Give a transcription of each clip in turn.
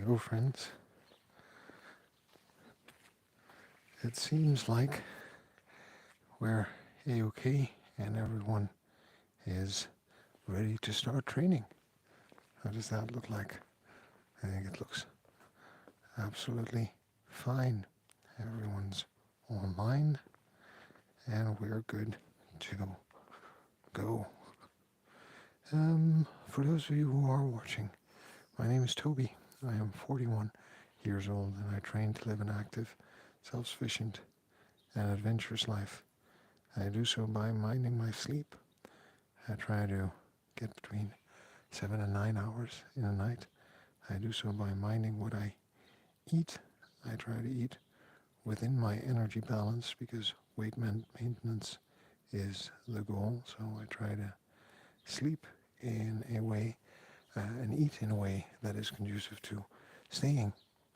Hello, friends. It seems like we're A-OK and everyone is ready to start training. How does that look like? I think it looks absolutely fine. Everyone's online and we're good to go. For those of you who are watching, my name is Toby. I am 41 years old and I train to live an active, self-sufficient and adventurous life. I do so by minding my sleep. I try to get between 7 and 9 hours in a night. I do so by minding what I eat. I try to eat within my energy balance because weight maintenance is the goal. So I try to sleep in a way and eat in a way that is conducive to staying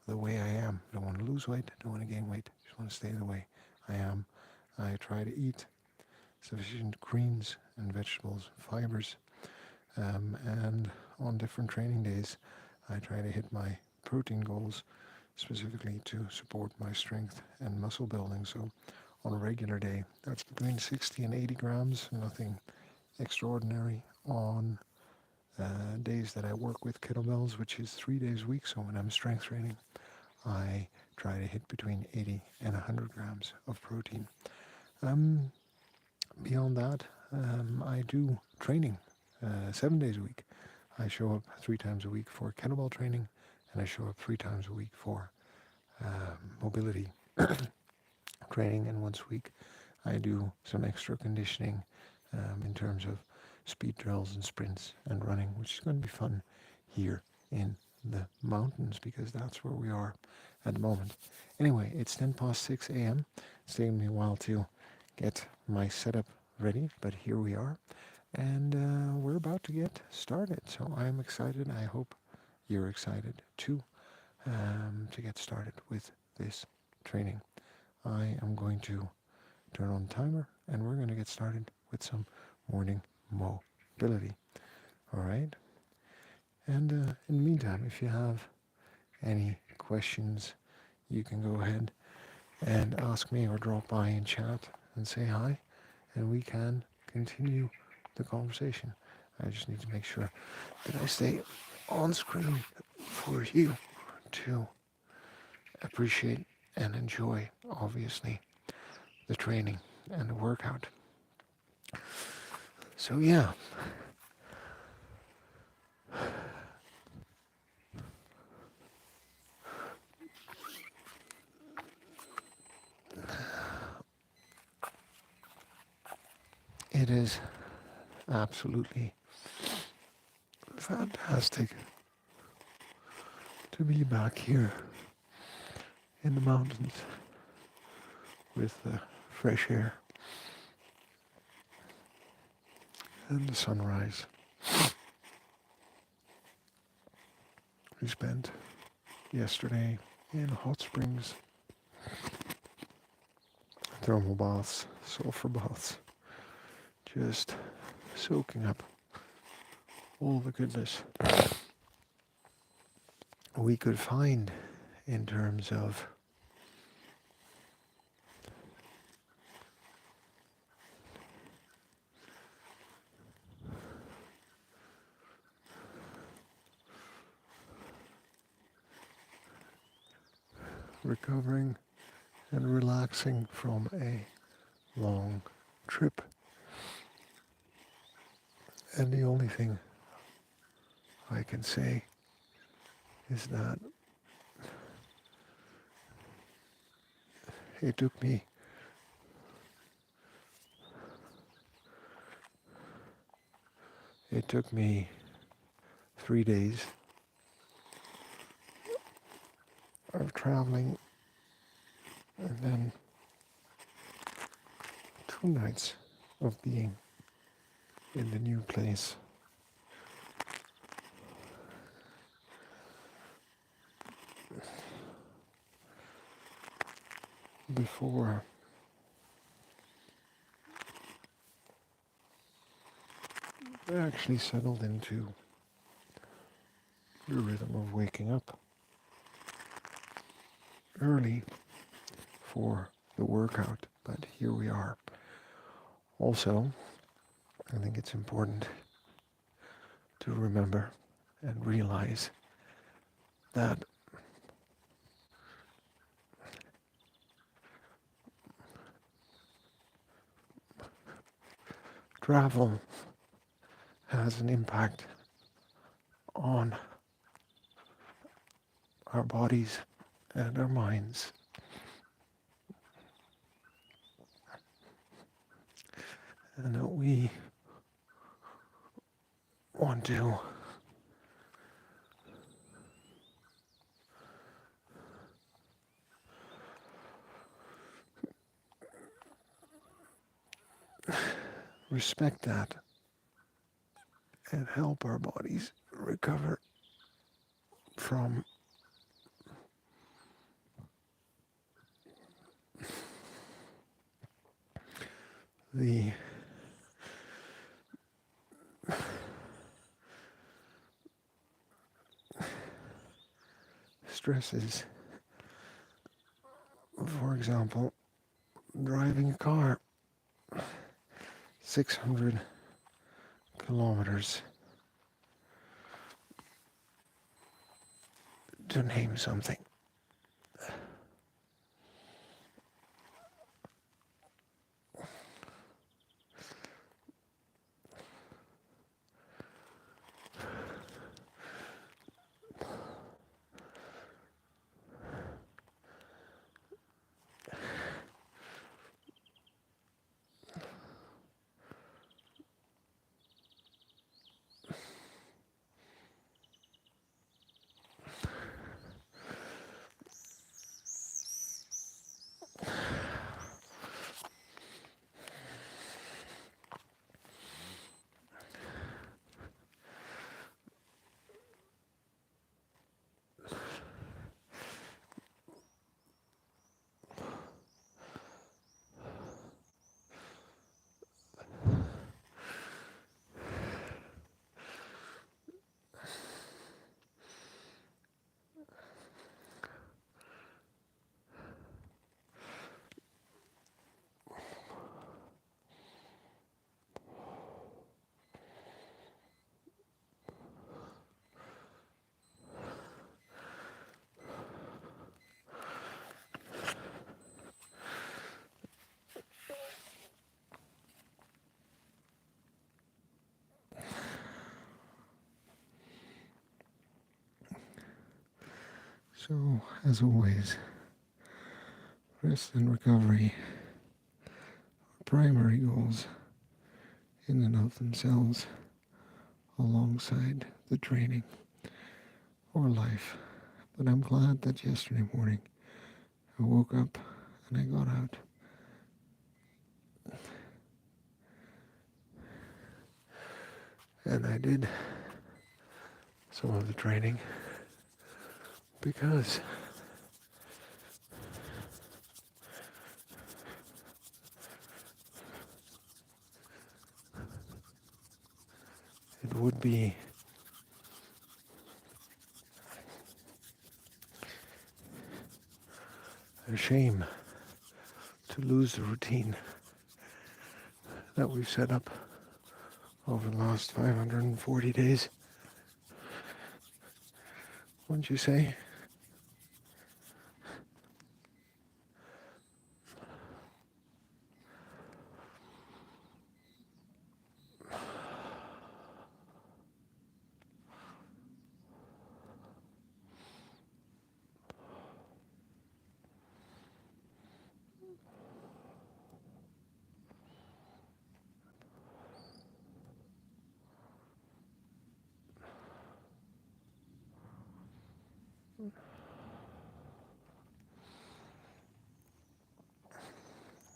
the way I am. Don't want to lose weight, don't want to gain weight, just want to stay the way I am. I try to eat sufficient greens and vegetables, fibers, and on different training days I try to hit my protein goals specifically to support my strength and muscle building. So on a regular day that's between 60 and 80 grams, nothing extraordinary. On days that I work with kettlebells, which is 3 days a week, so when I'm strength training I try to hit between 80 and 100 grams of protein. Beyond that, I do training 7 days a week. I show up 3 times a week for kettlebell training, and I show up 3 times a week for mobility training. And once a week, I do some extra conditioning in terms of speed drills and sprints and running, which is going to be fun here in the mountains because that's where we are at the moment. Anyway, it's 6 a.m. It's taken me a while to get my setup ready, but here we are, and we're about to get started. So I'm excited. I hope you're excited too to get started with this training. I am going to turn on the timer, and we're going to get started with some morning mobility. All right. And in the meantime, if you have any questions, you can go ahead and ask me or drop by and chat and say hi, and we can continue the conversation. I just need to make sure that I stay on screen for you to appreciate and enjoy, obviously, the training and the workout. So yeah. It is absolutely fantastic to be back here in the mountains with the fresh air and the sunrise. We spent yesterday in hot springs, thermal baths, sulfur baths, just soaking up all the goodness we could find in terms of recovering and relaxing from a long trip. And the only thing I can say is that it took me It took me 3 days of traveling and then 2 nights of being in the new place. Before I actually settled into the rhythm of waking up early for the workout, but here we are. Also, I think it's important to remember and realize that travel has an impact on our bodies and our minds. And that we want to respect that and help our bodies recover from the stresses. For example, driving a car 600 kilometers, to name something. So, as always, rest and recovery are primary goals in and of themselves, alongside the training or life. But I'm glad that yesterday morning I woke up and I got out. And I did some of the training because it would be a shame to lose the routine that we've set up over the last 540 days. Wouldn't you say?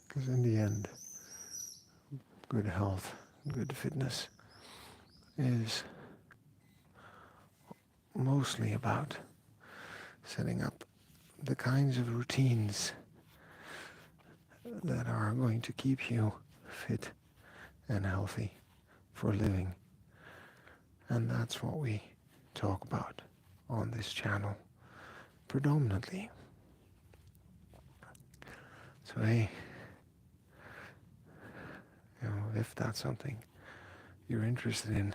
Because in the end, good health, good fitness is mostly about setting up the kinds of routines that are going to keep you fit and healthy for living. And that's what we talk about on this channel predominantly. So hey, if that's something you're interested in,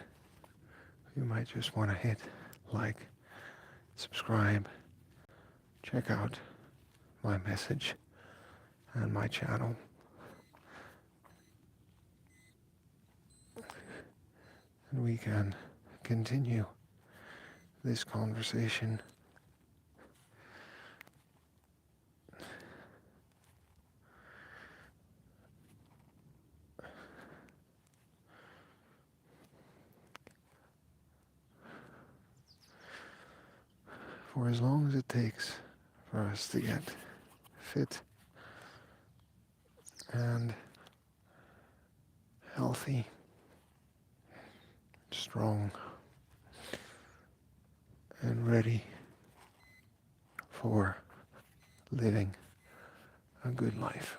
you might just want to hit like, subscribe, check out my message and my channel, and we can continue this conversation. For as long as it takes for us to get fit and healthy, strong, and ready for living a good life.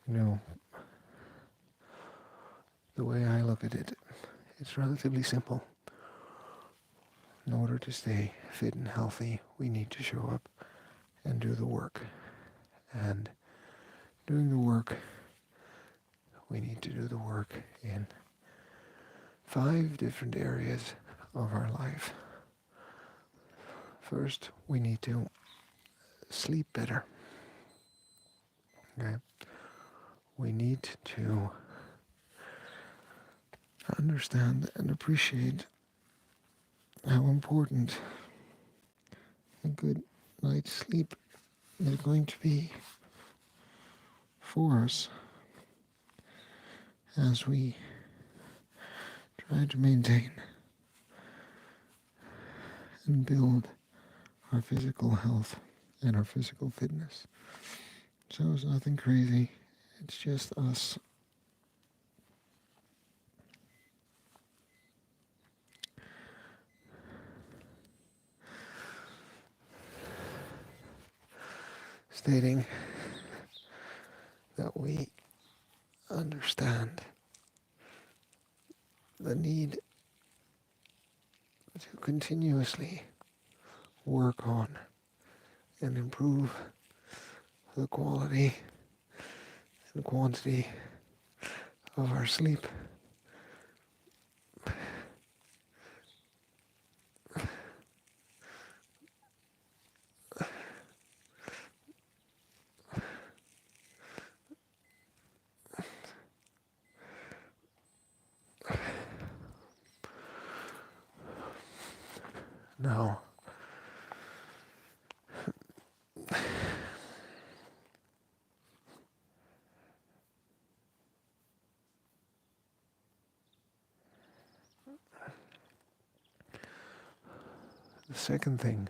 Well, the way I look at it, it's relatively simple. In order to stay fit and healthy, we need to show up and do the work. And doing the work, we need to do the work in 5 different areas of our life. First, we need to sleep better. Okay? We need to understand and appreciate how important a good night's sleep is going to be for us as we try to maintain and build our physical health and our physical fitness. So it's nothing crazy. It's just us stating that we understand the need to continuously work on and improve the quality and quantity of our sleep. Now, the second thing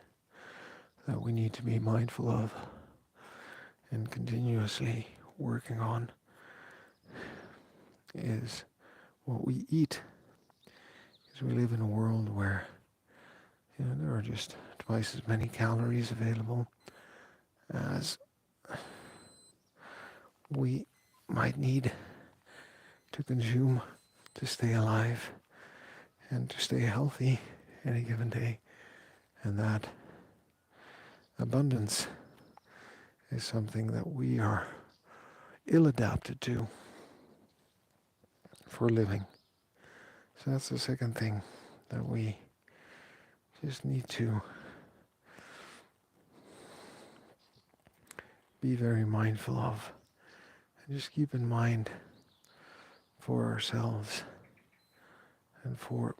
that we need to be mindful of and continuously working on is what we eat. Because we live in a world where there are just twice as many calories available as we might need to consume to stay alive and to stay healthy any given day. And that abundance is something that we are ill-adapted to for living. So that's the second thing that we just need to be very mindful of. And just keep in mind for ourselves and for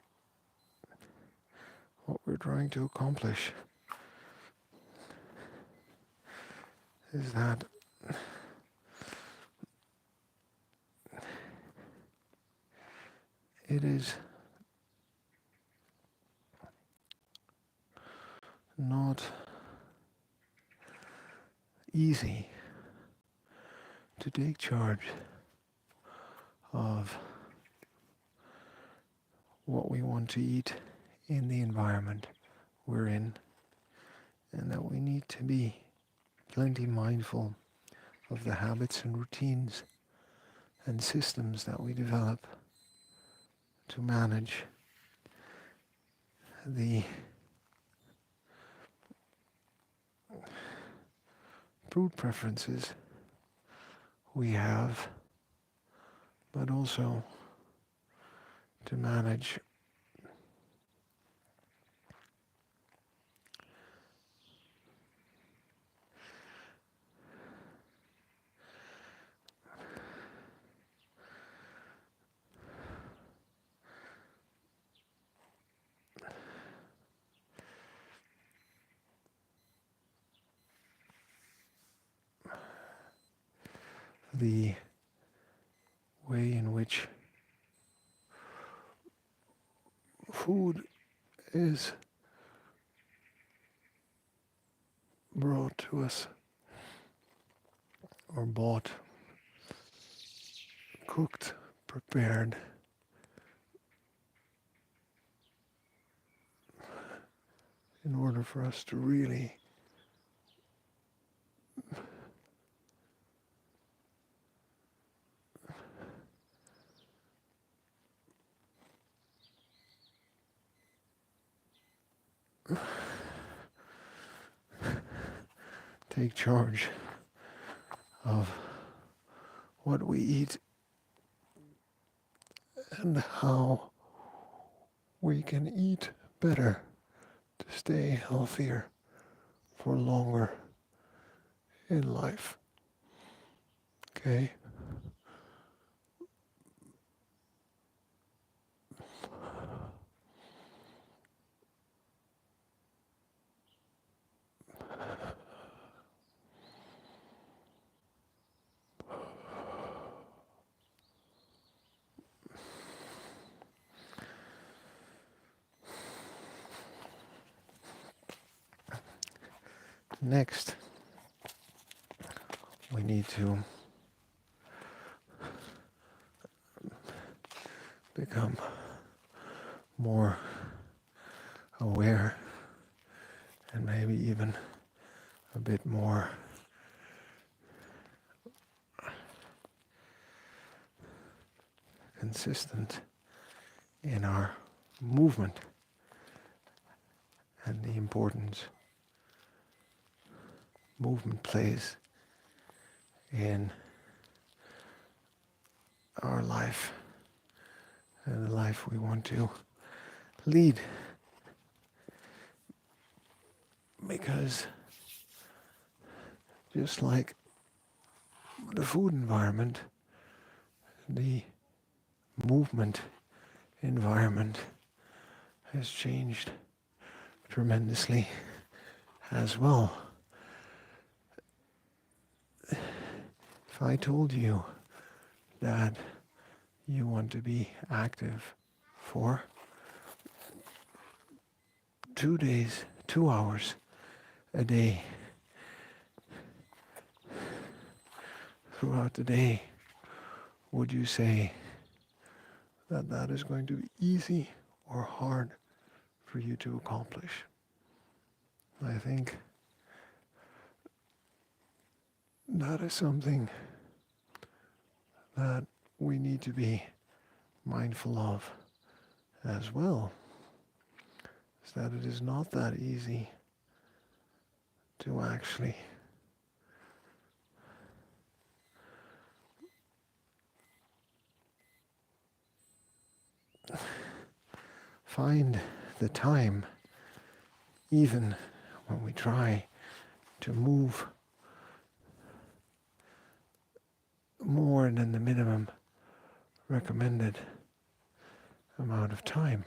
what we're trying to accomplish is that it is not easy to take charge of what we want to eat in the environment we're in, and that we need to be plenty mindful of the habits and routines and systems that we develop to manage the food preferences we have, but also to manage the way in which food is brought to us or bought, cooked, prepared, in order for us to really take charge of what we eat and how we can eat better to stay healthier for longer in life. Okay? Next, we need to become more aware and maybe even a bit more consistent in our movement and the importance movement plays in our life and the life we want to lead. Because just like the food environment, the movement environment has changed tremendously as well. If I told you that you want to be active for 2 hours a day throughout the day, would you say that that is going to be easy or hard for you to accomplish? I think that is something that we need to be mindful of as well is that it is not that easy to actually find the time, even when we try to move more than the minimum recommended amount of time.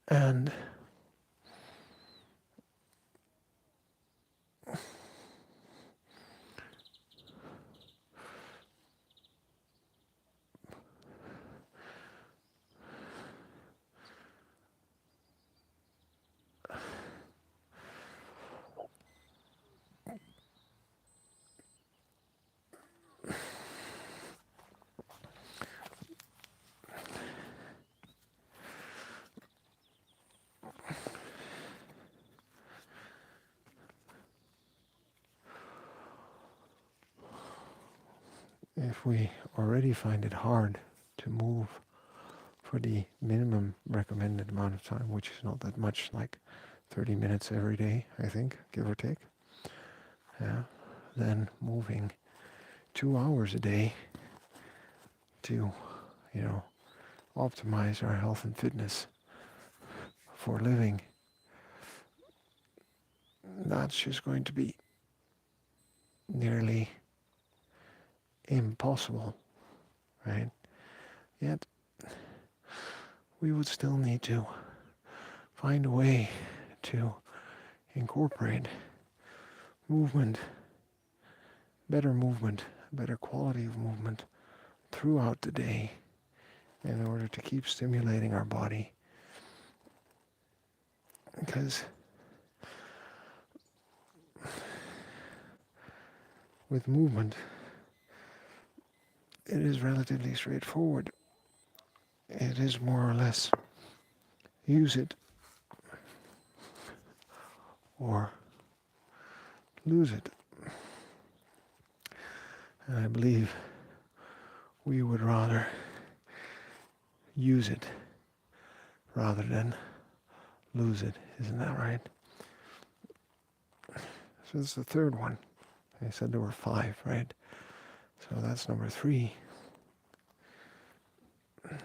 And if we already find it hard to move for the minimum recommended amount of time, which is not that much, like 30 minutes every day, I think, give or take, then moving 2 hours a day to, optimize our health and fitness for living, that's just going to be nearly impossible, right? Yet, we would still need to find a way to incorporate movement, better quality of movement throughout the day in order to keep stimulating our body. Because with movement, it is relatively straightforward. It is more or less use it or lose it. And I believe we would rather use it rather than lose it. Isn't that right? So this is the third one. I said there were 5, right? So that's number 3.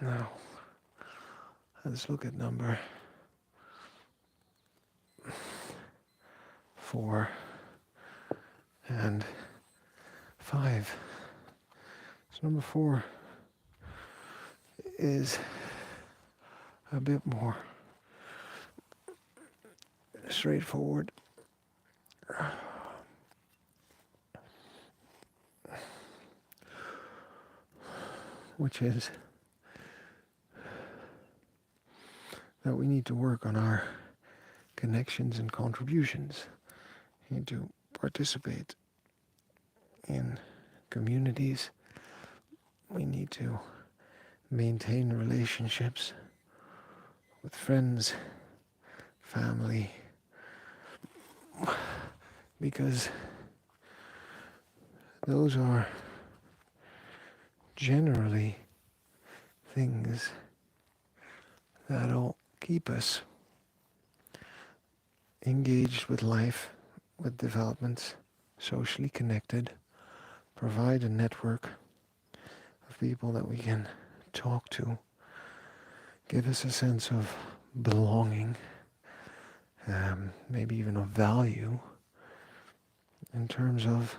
Now, let's look at number 4 and 5. So number 4 is a bit more straightforward. Which is that we need to work on our connections and contributions. We need to participate in communities. We need to maintain relationships with friends, family, because those are generally things that'll keep us engaged with life, with developments, socially connected, provide a network of people that we can talk to, give us a sense of belonging, maybe even of value in terms of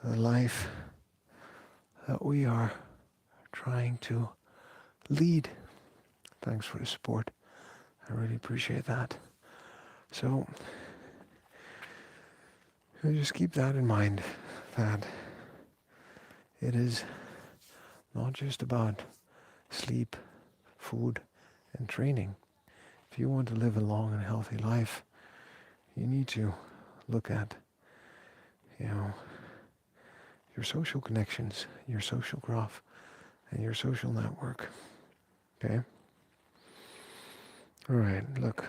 the life that we are trying to lead. Thanks for the support. I really appreciate that. So, just keep that in mind, that it is not just about sleep, food, and training. If you want to live a long and healthy life, you need to look at, your social connections, your social graph, and your social network. Okay? All right, look.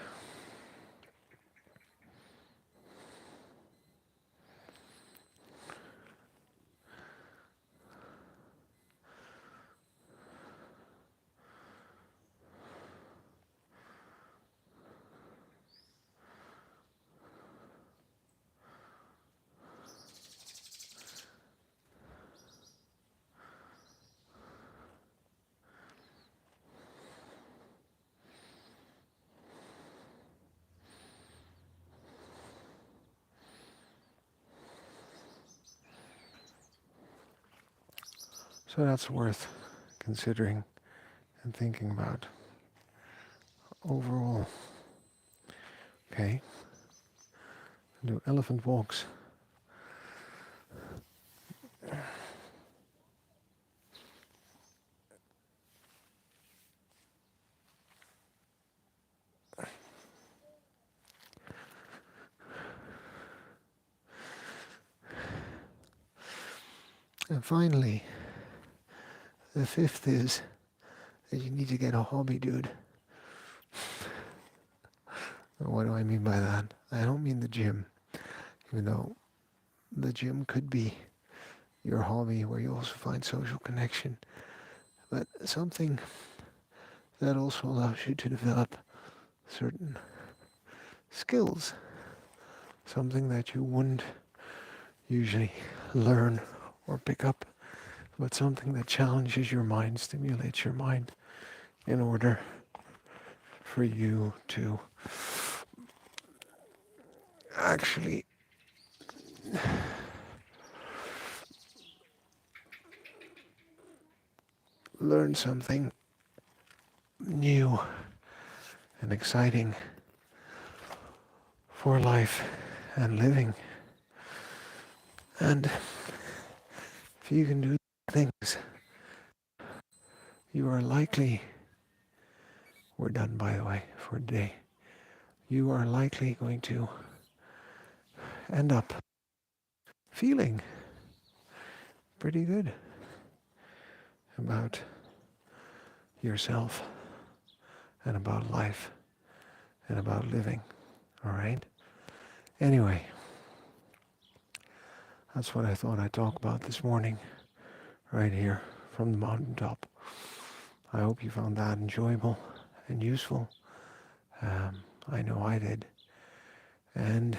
So that's worth considering and thinking about overall. Okay, do elephant walks. And finally, the fifth is that you need to get a hobby, dude. What do I mean by that? I don't mean the gym, even though the gym could be your hobby where you also find social connection, but something that also allows you to develop certain skills, something that you wouldn't usually learn or pick up, but something that challenges your mind, stimulates your mind in order for you to actually learn something new and exciting for life and living. And if you can do things, you are likely, we're done by the way for today, you are likely going to end up feeling pretty good about yourself and about life and about living. All right? Anyway, that's what I thought I'd talk about this morning, right here from the mountaintop. I hope you found that enjoyable and useful. I know I did. And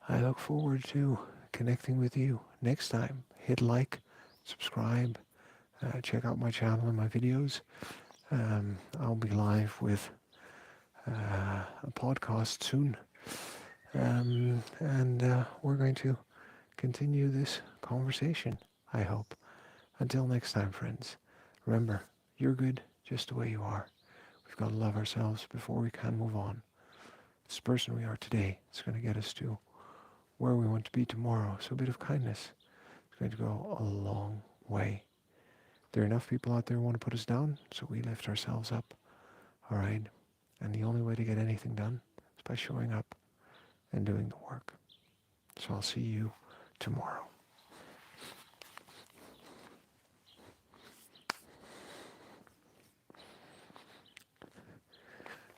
I look forward to connecting with you next time. Hit like, subscribe, check out my channel and my videos. I'll be live with a podcast soon. And we're going to continue this conversation, I hope. Until next time, friends, remember, you're good just the way you are. We've got to love ourselves before we can move on. This person we are today is going to get us to where we want to be tomorrow. So a bit of kindness is going to go a long way. There are enough people out there who want to put us down, so we lift ourselves up. All right? And the only way to get anything done is by showing up and doing the work. So I'll see you tomorrow.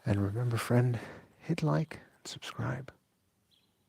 And remember, friend, hit like and subscribe.